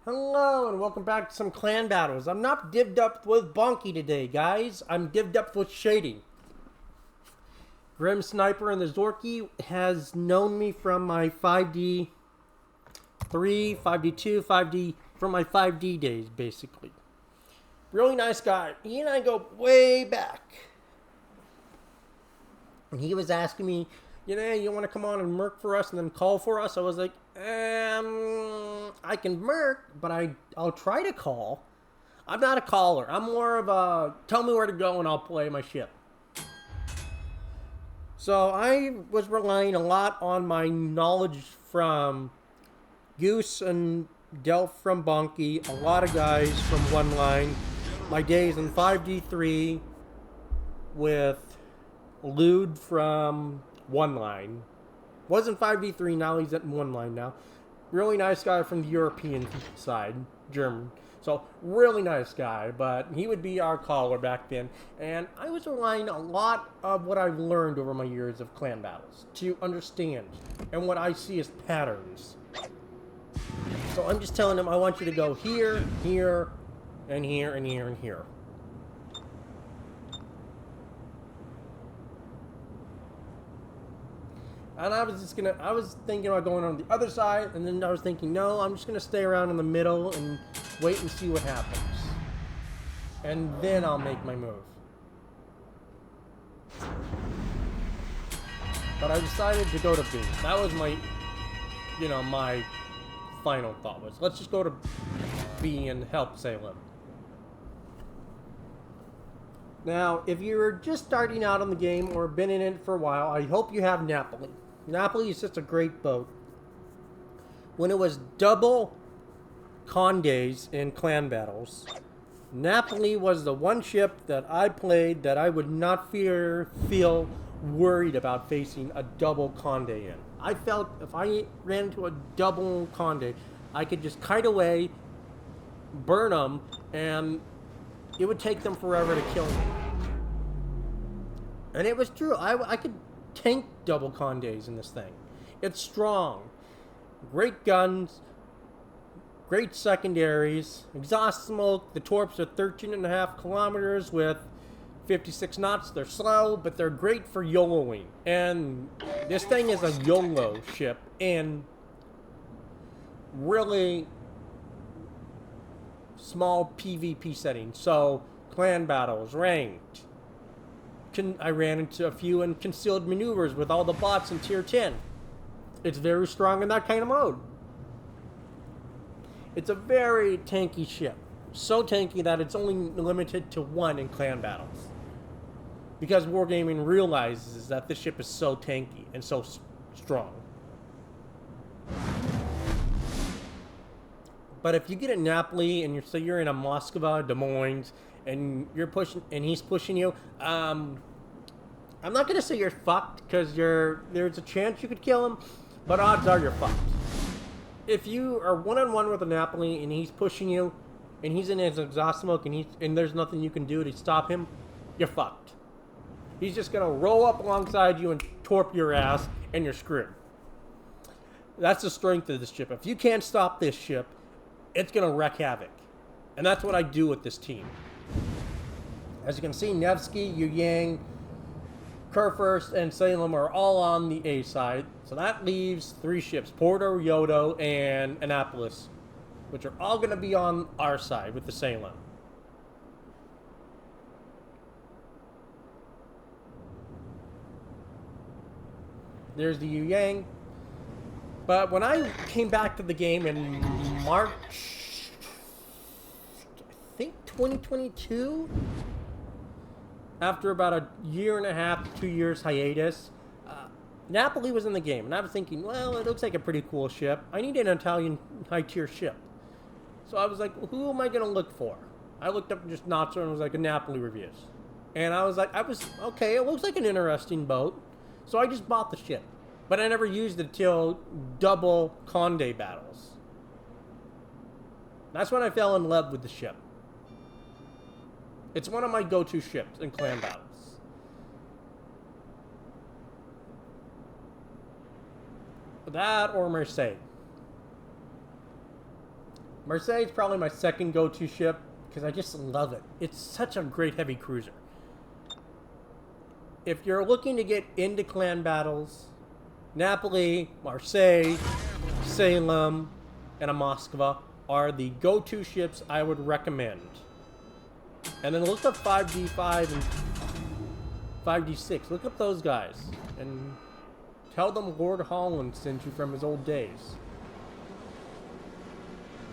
Hello and welcome back to some clan battles. I'm not divvied up with Bonky today, guys. I'm divvied up with Shady. Grim Sniper and the Zorky has known me from my 5D3, 5D2, 5D, from my 5D days, basically. Really nice guy. He and I go way back. And he was asking me, you want to come on and murk for us and then call for us? I was like, I can murk, but I'll try to call. I'm not a caller. I'm more of a, tell me where to go and I'll play my ship. So I was relying a lot on my knowledge from Goose and Delph from Bonky, a lot of guys from One Line, my days in 5D3 with Lude from One Line. Wasn't 5D3, now he's at One Line now. Really nice guy from the European side, German. So, really nice guy, but he would be our caller back then. And I was relying a lot of what I've learned over my years of clan battles to understand and what I see as patterns. So I'm just telling him, I want you to go here, here, and here, and here, and here. And I was thinking about going on the other side, and then I was thinking, no, I'm just gonna stay around in the middle and wait and see what happens. And then I'll make my move. But I decided to go to B. That was my, my final thought was, let's just go to B and help Salem. Now, if you're just starting out on the game or been in it for a while, I hope you have Napoli. Napoli is just a great boat. When it was double Condes in clan battles, Napoli was the one ship that I played that I would not feel worried about facing a double Conde in. I felt if I ran into a double Conde, I could just kite away, burn them, and it would take them forever to kill me. And it was true. I could tank double Condes in this thing. It's strong. Great guns. Great secondaries. Exhaust smoke. The torps are 13.5 kilometers with 56 knots. They're slow, but they're great for YOLOing. And this thing is a YOLO ship in really small PvP settings. So, clan battles, ranked. I ran into a few in concealed maneuvers with all the bots in tier 10. It's very strong in that kind of mode. It's a very tanky ship. So tanky that it's only limited to one in clan battles. Because Wargaming realizes that this ship is so tanky and so strong. But if you get a Napoli and you're in a Moskva, Des Moines, and you're pushing, and he's pushing you, I'm not gonna say you're fucked because there's a chance you could kill him, but odds are you're fucked. If you are one-on-one with a Napoli and he's pushing you, and he's in his exhaust smoke, and there's nothing you can do to stop him, you're fucked. He's just gonna roll up alongside you and torp your ass, and you're screwed. That's the strength of this ship. If you can't stop this ship, it's going to wreak havoc. And that's what I do with this team. As you can see, Nevsky, Yu Yang, Kurfürst, and Salem are all on the A side. So that leaves 3 ships, Porto, Yodo, and Annapolis, which are all going to be on our side with the Salem. There's the Yu Yang. But when I came back to the game in March, I think 2022, after about a year and a half, 2 years hiatus, Napoli was in the game. And I was thinking, well, it looks like a pretty cool ship. I need an Italian high-tier ship. So I was like, well, who am I going to look for? I looked up just Natso and it was like a Napoli reviews. And I was like, okay, it looks like an interesting boat. So I just bought the ship. But I never used it till double Conde battles. That's when I fell in love with the ship. It's one of my go-to ships in clan battles. That or Marseille. Marseille is probably my second go-to ship because I just love it. It's such a great heavy cruiser. If you're looking to get into clan battles, Napoli, Marseille, Salem, and a Moskva are the go-to ships I would recommend. And then look up 5D5 and 5D6. Look up those guys and tell them Lord Holland sent you from his old days.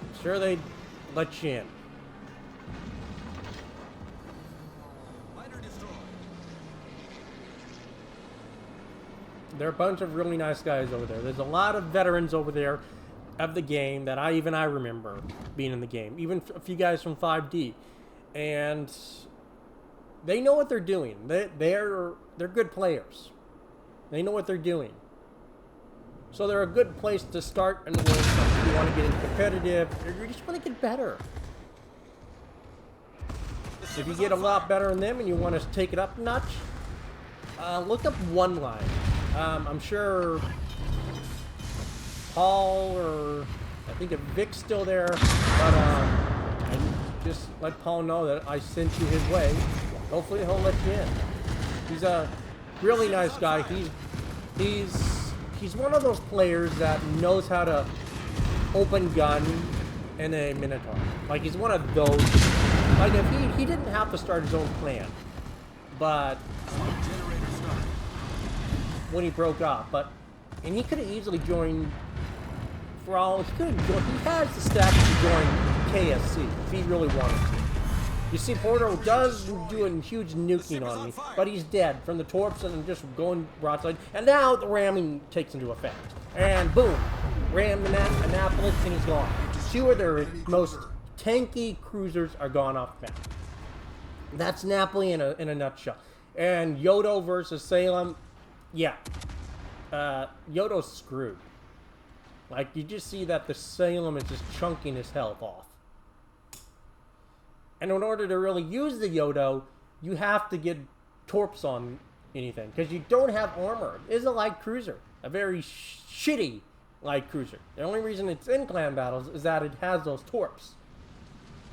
I'm sure they'd let you in. There are a bunch of really nice guys over there. There's a lot of veterans over there of the game that I remember being in the game. Even a few guys from 5D. And they know what they're doing. They're good players. They know what they're doing. So they're a good place to start and learn something. If you want to get into competitive, or you just want to get better. If you get a lot better than them and you want to take it up a notch, look up One Line. I'm sure Paul, or I think if Vic's still there, but I just let Paul know that I sent you his way. Hopefully he'll let you in. He's a really nice guy. He's one of those players that knows how to open gun in a Minotaur. Like, he's one of those. Like, if he didn't have to start his own clan, but when he broke off, and he could have easily joined. For all he could have joined, he has the stats to join KSC if he really wanted to. You see, Porto does do a huge nuking on me, but he's dead from the torps and just going broadside. And now the ramming takes into effect. And boom, ram the Annapolis and he's gone. Two of their most tanky cruisers are gone off the map. That's Napoli in a nutshell. And Yodo versus Salem, yeah, Yodo's screwed. Like, you just see that the Salem is just chunking his health off. And in order to really use the Yodo, you have to get torps on anything, because you don't have armor. It is a light cruiser, a very shitty light cruiser. The only reason it's in clan battles is that it has those torps.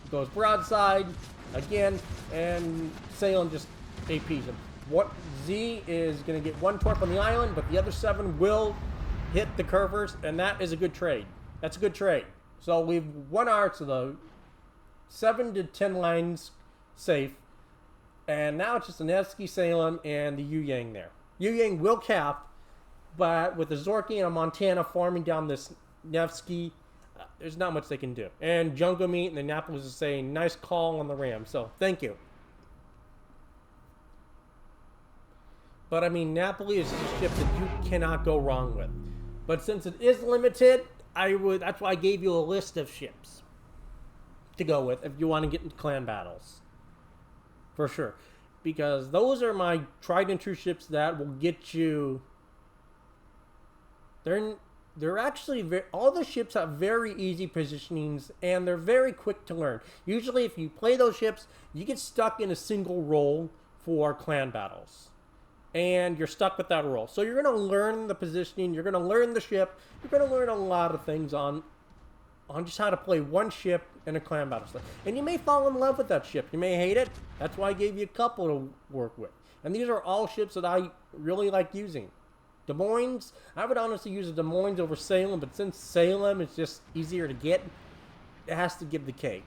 It goes broadside, again, and Salem just APs him. What Z is going to get one torp on the island, but the other 7 will hit the curvers, and that is a good trade. That's a good trade. So we've won our, so the 7 to 10 lines safe, and now it's just the Nevsky, Salem, and the Yu Yang there. Yu Yang will cap, but with the Zorky and a Montana farming down this Nevsky, there's not much they can do. And Jungle Meat and the Annapolis is saying, nice call on the Ram, so thank you. But I mean, Napoli is a ship that you cannot go wrong with. But since it is limited, that's why I gave you a list of ships to go with if you want to get into clan battles. For sure. Because those are my tried and true ships that will get you. They're actually all the ships have very easy positionings and they're very quick to learn. Usually if you play those ships, you get stuck in a single role for clan battles. And you're stuck with that role. So you're going to learn the positioning, you're going to learn the ship, you're going to learn a lot of things on just how to play one ship in a clan battle. And you may fall in love with that ship. You may hate it. That's why I gave you a couple to work with. And these are all ships that I really like using. Des Moines, I would honestly use a Des Moines over Salem, but since Salem is just easier to get, it has to give the cake.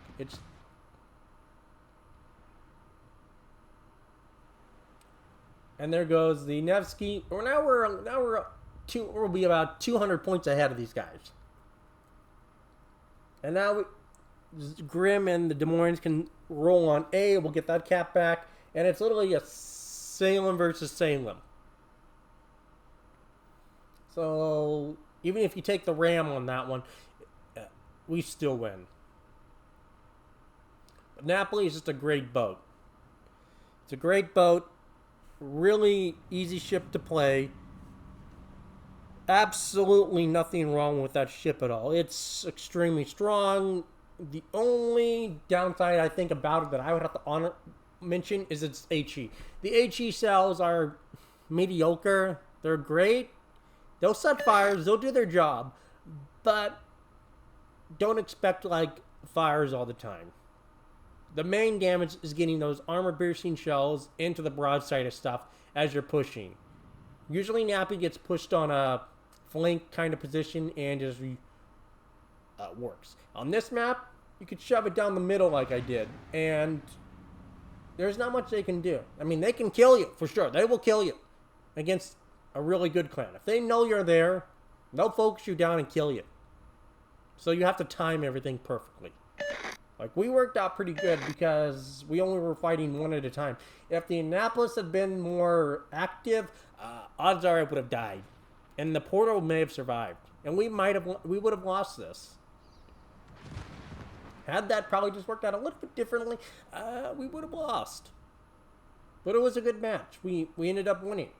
And there goes the Nevsky. We'll be about 200 points ahead of these guys. And now Grim and the Des Moines can roll on A. We'll get that cap back. And it's literally a Salem versus Salem. So even if you take the Ram on that one, we still win. But Napoli is just a great boat. It's a great boat. Really easy ship to play. Absolutely nothing wrong with that ship at all. It's extremely strong. The only downside I think about it that I would have to mention is its HE. The HE cells are mediocre. They're great. They'll set fires. They'll do their job. But don't expect like fires all the time. The main damage is getting those armor-piercing shells into the broadside of stuff as you're pushing. Usually Nappy gets pushed on a flank kind of position and just works. On this map, you could shove it down the middle like I did, and there's not much they can do. I mean, they can kill you, for sure. They will kill you against a really good clan. If they know you're there, they'll focus you down and kill you. So you have to time everything perfectly. Like, we worked out pretty good because we only were fighting one at a time. If the Annapolis had been more active, odds are I would have died. And the portal may have survived. And we would have lost this. Had that probably just worked out a little bit differently, we would have lost. But it was a good match. We ended up winning.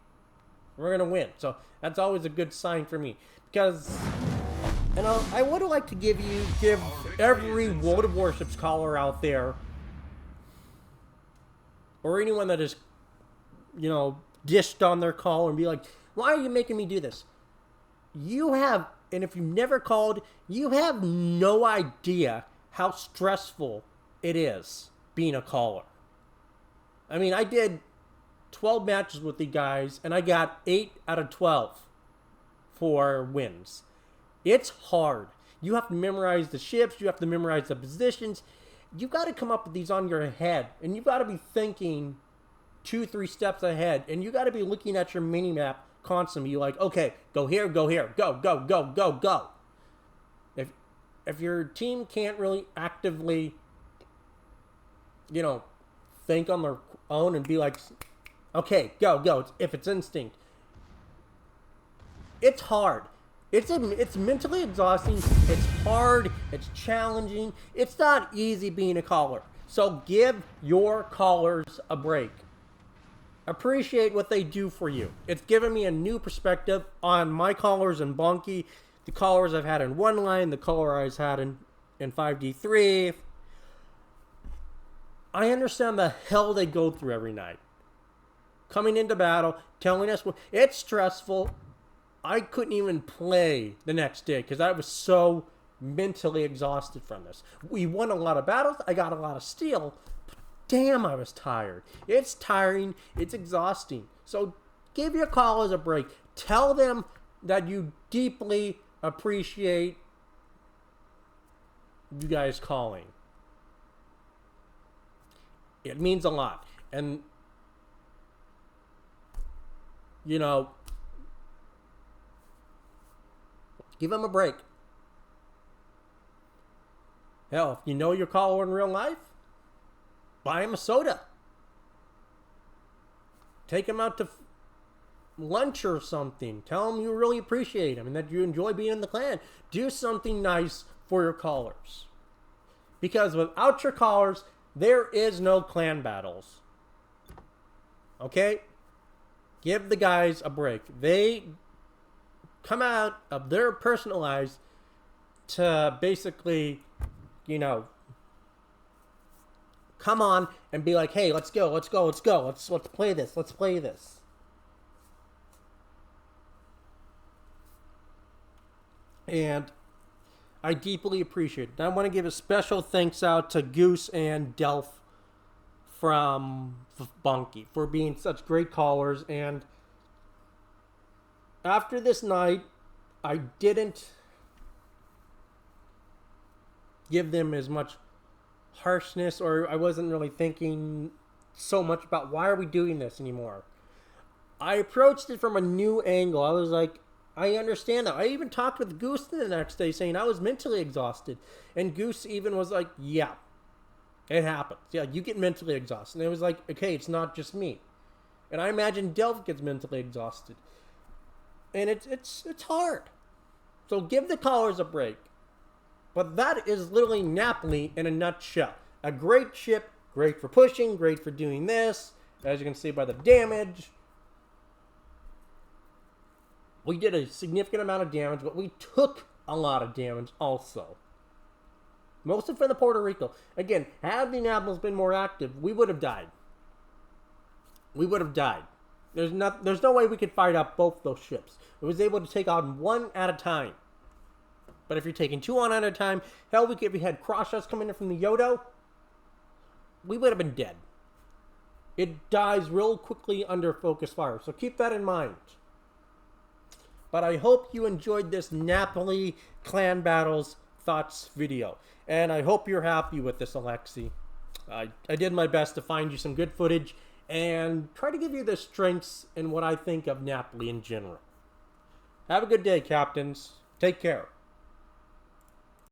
We're going to win. So that's always a good sign for me. Because, you know, I would like to give every World of Warships caller out there, or anyone that is, you know, dished on their call and be like, why are you making me do this? You have, and if you've never called, you have no idea how stressful it is being a caller. I mean, I did 12 matches with the guys, and I got 8 out of 12 for wins. It's hard. You have to memorize the ships. You have to memorize the positions. You've got to come up with these on your head, and you've got to be thinking 2-3 steps ahead, and you got to be looking at your mini-map constantly. You're like, okay, go here, go, go. If your team can't really actively, you know, think on their own and be like, okay, go. If it's instinct, it's hard. It's mentally exhausting. It's hard. It's challenging. It's not easy being a caller. So give your callers a break. Appreciate what they do for you. It's given me a new perspective on my callers in Bonky, the callers I've had in One Line, the caller I've had in 5D3. I understand the hell they go through every night. Coming into battle, telling us it's stressful. I couldn't even play the next day because I was so mentally exhausted from this. We won a lot of battles. I got a lot of steel. But damn, I was tired. It's tiring. It's exhausting. So give your callers a break. Tell them that you deeply appreciate you guys calling. It means a lot. And, you know, give them a break. Hell, if you know your caller in real life, buy him a soda. Take him out to lunch or something. Tell him you really appreciate him and that you enjoy being in the clan. Do something nice for your callers. Because without your callers, there is no clan battles. Okay? Give the guys a break. They come out of their personal lives to basically, you know, come on and be like, hey, let's go. Let's play this. And I deeply appreciate it. I want to give a special thanks out to Goose and Delph from Bunky for being such great callers. And after this night, I didn't give them as much harshness, or I wasn't really thinking so much about why are we doing this anymore. I approached it from a new angle. I was like, I understand that. I even talked with Goose the next day saying I was mentally exhausted. And Goose even was like, yeah, it happens. Yeah, you get mentally exhausted. And it was like, okay, it's not just me. And I imagine Delph gets mentally exhausted. And it's hard. So give the callers a break. But that is literally Napoli in a nutshell. A great ship, great for pushing, great for doing this. As you can see by the damage. We did a significant amount of damage, but we took a lot of damage also. Mostly from the Puerto Rico. Again, had the Naples been more active, we would have died. There's no way we could fight out both those ships. It was able to take on one at a time. But if you're taking 2 on at a time, hell, if we had cross shots coming in from the Yodo, we would have been dead. It dies real quickly under focus fire, so keep that in mind. But I hope you enjoyed this Napoli Clan Battles Thoughts video. And I hope you're happy with this, Alexi. I did my best to find you some good footage and try to give you the strengths in what I think of Napoli in general. Have a good day, Captains. Take care.